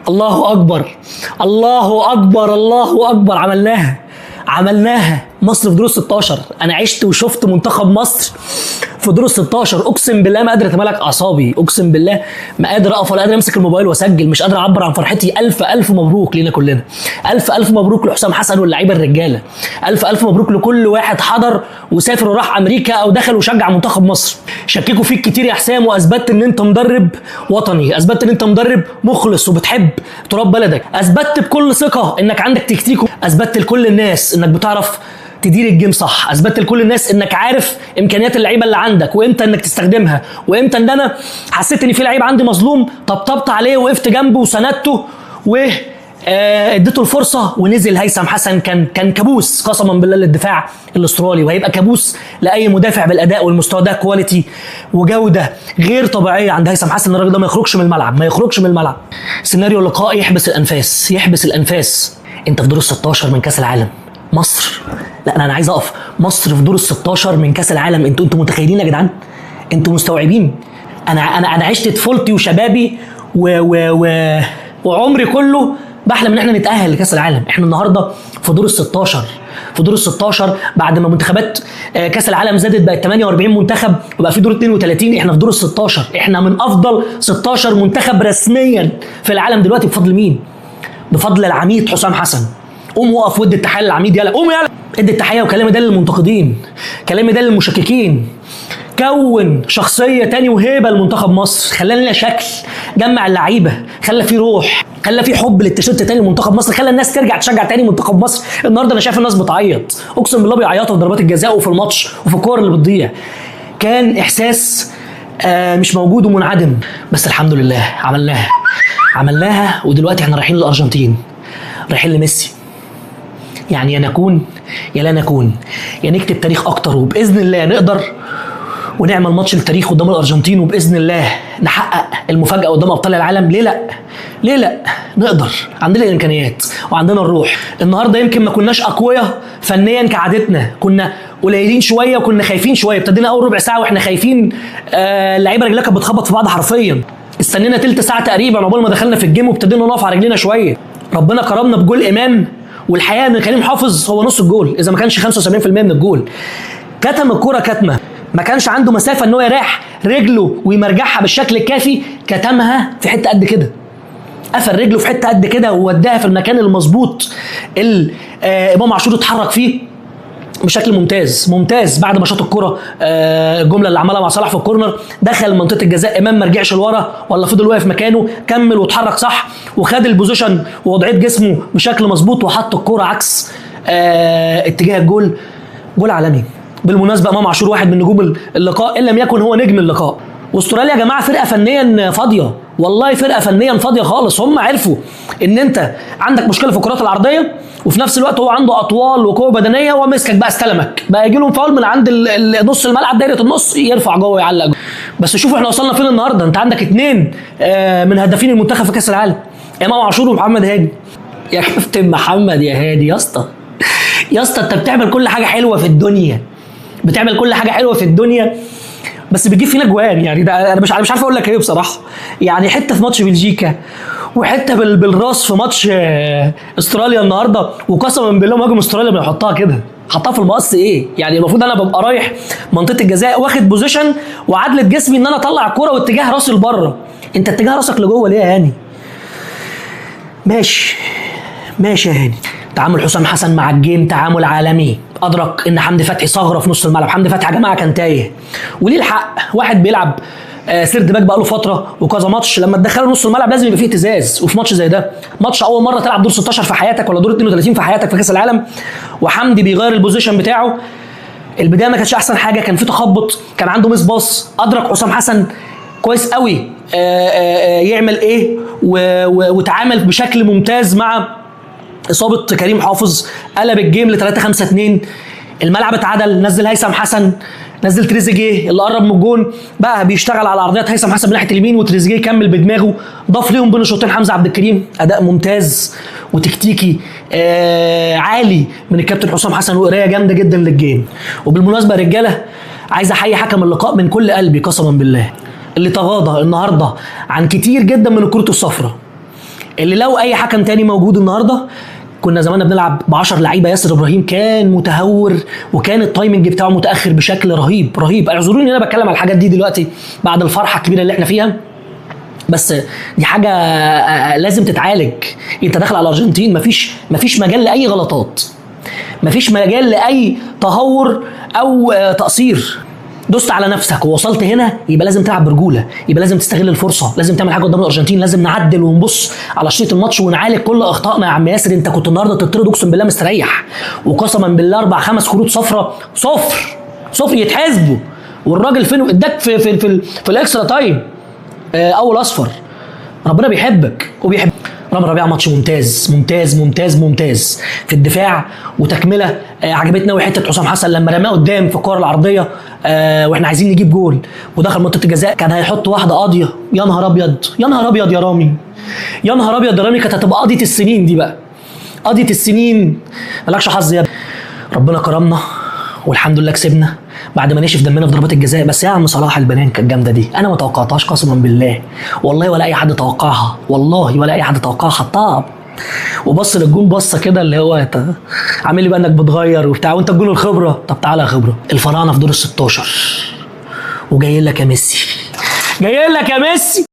الله اكبر الله اكبر الله اكبر. عملناها مصر في دور 16. انا عشت وشفت منتخب مصر في دور 16. اقسم بالله ما قادر اتمالك اعصابي، اقسم بالله ما قادر اقف ولا قادر امسك الموبايل واسجل، مش قادر اعبر عن فرحتي. الف مبروك لينا كلنا، الف مبروك لحسام حسن واللعيبه الرجاله، الف مبروك لكل واحد حضر وسافر وراح امريكا او دخل وشجع منتخب مصر. شككوا فيك كتير يا حسام، واثبتت ان انت مدرب وطني، اثبتت ان انت مدرب مخلص وبتحب تراب بلدك، اثبتت بكل ثقه انك عندك تكتيك، اثبتت لكل الناس انك بتعرف تدير الجيم صح، اثبتت لكل الناس انك عارف امكانيات اللعيبه اللي عندك وامتى انك تستخدمها، وامتى ان انا حسيت ان في لعيب عندي مظلوم طبطبت عليه وقفت جنبه وسندته اديته الفرصه ونزل. هيثم حسن كان كابوس قسما بالله للدفاع الاسترالي، وهيبقى كابوس لاي مدافع بالاداء والمستوى ده. كواليتي وجوده غير طبيعيه عند هيثم حسن. الراجل ده ما يخرجش من الملعب. سيناريو اللقاء يحبس الانفاس. انت في دور ال 16 من كاس العالم، مصر، لا انا عايز اقف. مصر في دور ال 16 من كاس العالم. انتوا متخيلين يا جدعان؟ انتوا مستوعبين؟ انا عشت طفولتي وشبابي وعمري كله بحلم ان احنا نتاهل لكاس العالم. احنا النهارده في دور ال 16 بعد ما منتخبات كاس العالم زادت بقت 48 منتخب وبقى في دور 32. احنا في دور ال 16. احنا من افضل 16 منتخب رسميا في العالم دلوقتي. بفضل مين؟ بفضل العميد حسام حسن. قوم وقف ودي التحيه للعميد، يلا قوم يلا ادي التحيه. وكلامي ده للمنتقدين، كلامي ده للمشككين. كون شخصيه تاني وهيبه لمنتخب مصر، خلى لنا شكل، جمع اللعيبه، خلى في روح، خلى في حب للتيشيرت تاني لمنتخب مصر، خلى الناس ترجع تشجع تاني منتخب مصر. النهارده انا شايف الناس بتعيط، اقسم بالله بيعيطوا في ضربات الجزاء وفي الماتش وفي الكور اللي بتضيع. كان احساس مش موجود ومنعدم، بس الحمد لله عملناها. ودلوقتي احنا رايحين للارجنتين، رايحين لميسي. يعني يا نكون يا لا نكون، يا نكتب تاريخ اكتر وباذن الله نقدر ونعمل ماتش للتاريخ قدام الارجنتين، وباذن الله نحقق المفاجاه قدام ابطال العالم. ليه لا نقدر، عندنا الامكانيات وعندنا الروح. النهارده يمكن ما كناش اقوياء فنيا كعادتنا، كنا قليلين شويه وكنا خايفين شويه. ابتدينا اول ربع ساعه واحنا خايفين، اللعيبه رجلها كانت بتخبط في بعض حرفيا. استنينا تلت ساعه تقريبا عقبال ما دخلنا في الجيم وابتدينا نقف على رجلينا شويه. ربنا كرمنا بجول امام، والحقيقه ان كريم حافظ هو نص الجول اذا ما كانش 75% من الجول. كتم الكره كتمه، ما كانش عنده مسافه ان هو يريح رجله ويمرجعها بالشكل الكافي. كتمها في حته قد كده، قفل رجله في حته قد كده ووداها في المكان المظبوط اللي امام عاشور اتحرك فيه بشكل ممتاز. بعد ما شاط الكره، الجمله اللي عملها مع صلاح في الكورنر، دخل منطقه الجزاء، امام ما رجعش لورا ولا فضل واقف مكانه، كمل واتحرك صح وخد البوزيشن ووضعيه جسمه بشكل مظبوط وحط الكره عكس اتجاه الجول. جول عالمي بالمناسبه. امام عاشور واحد من نجوم اللقاء ان لم يكن هو نجم اللقاء. واستراليا يا جماعه فرقه فنيا فاضيه، والله فرقه فنيا فاضيه خالص. هم عرفوا ان انت عندك مشكله في الكرات العرضيه، وفي نفس الوقت هو عنده اطوال وقوه بدنيه، ومسكك بقى استلمك بقى يجي لهم فاول من عند نص الملعب، دايره النص، يرفع جوه ويعلق جوه. بس شوفوا احنا وصلنا فين النهارده. انت عندك 2 من هدافين المنتخب في كاس العالم، امام عاشور ومحمد هادي. يا كابتن محمد يا هادي، يا اسطى انت بتعمل كل حاجه حلوه في الدنيا، بس بتجيب فينا جوان. يعني ده انا مش عارف اقول لك ايه بصراحه. يعني حته في ماتش بلجيكا، وحته بالراس في ماتش استراليا النهارده، وقسما بالله مهاجم استراليا بيحطها كده، حطها في المقص. ايه يعني؟ المفروض انا ببقى رايح منطقه الجزاء واخد بوزيشن وعدله جسمي ان انا اطلع الكوره واتجاه راسي لبره، انت اتجاه راسك لجوه ليه يا هاني؟ ماشي يا هاني. تعامل حسام حسن مع الجيم تعامل عالمي. ادرك ان حمدي فتحي ثغره في نص الملعب. حمدي فتحي يا جماعه كان تايه، وليه الحق. واحد بيلعب سيرد باك بقاله فتره وكذا ماتش، لما تدخله نص الملعب لازم يبقى فيه اهتزاز. وفي ماتش زي ده، ماتش اول مره تلعب دور 16 في حياتك ولا دور 32 في حياتك في كاس العالم، وحمدي بيغير البوزيشن بتاعه. البدايه ما كانتش احسن حاجه، كان في تخبط، كان عنده ميس باص. ادرك حسام حسن كويس قوي يعمل ايه، وتعامل بشكل ممتاز مع اصابه كريم حافظ. قلب الجيم ل 3-5-2. الملعب اتعدل، نزل هيثم حسن، نزل تريزيجيه اللي قرب من الجون، بقى بيشتغل على عرضيات هيثم حسن من ناحيه اليمين، وتريزيجيه كمل بدماغه، ضاف ليهم بين الشوطين حمزه عبد الكريم. اداء ممتاز وتكتيكي عالي من الكابتن حسام حسن، وقرايه جامده جدا للجيم. وبالمناسبه يا رجاله، عايز احيي حكم اللقاء من كل قلبي قسما بالله، اللي تغاضى النهارده عن كتير جدا من الكروت الصفراء، اللي لو اي حكم تاني موجود النهارده كنا زماننا بنلعب ب10 لعيبه. ياسر ابراهيم كان متهور وكان التايمنج بتاعه متاخر بشكل رهيب رهيب. اعذروني ان انا بتكلم على الحاجات دي دلوقتي بعد الفرحه الكبيره اللي احنا فيها، بس دي حاجه لازم تتعالج. انت داخل على الارجنتين، مفيش مجال لاي غلطات، مفيش مجال لاي تهور او تقصير. دوست على نفسك ووصلت هنا، يبقى لازم تلعب برجوله، يبقى لازم تستغل الفرصه، لازم تعمل حاجه قدام الارجنتين، لازم نعدل ونبص على شريط الماتش ونعالج كل اخطائنا. يا عم ياسر انت كنت النهارده تطرد اقسم بالله مستريح، وقسما بالله 4-5 كروت صفرة صفر يتحاسبوا، والراجل فين اداك في الاكسترا تايم اول اصفر. ربنا بيحبك وبيحب رامي ربيعه. ماتش ممتاز ممتاز ممتاز ممتاز في الدفاع وتكمله. عجبتنا قوي حته حسام حسن لما رماه قدام في الكره العرضيه واحنا عايزين نجيب جول ودخل منطقه الجزاء، كان هيحط واحده قاضيه. يا نهار ابيض يا نهار ابيض يا رامي، يا نهار ابيض يا رامي، كانت هتبقى قضيه السنين دي بقى، قضيه السنين. مالكش حظ يا ابني، ربنا كرمنا والحمد لله كسبنا بعد ما نشف دمنا في ضربات الجزاء. بس يا عم صلاح البنان كانت جامده دي، انا ما توقعتهاش قسما بالله والله، ولا اي حد توقعها والله، ولا اي حد توقعها. حطها وبص للجون بصه كده اللي هو عامل لي بقى انك بتغير وبتاع وانت الجون الخبره. طب تعالى يا خبره، الفراعنه في دور ال16 وجاي لك يا ميسي، جاي لك يا ميسي.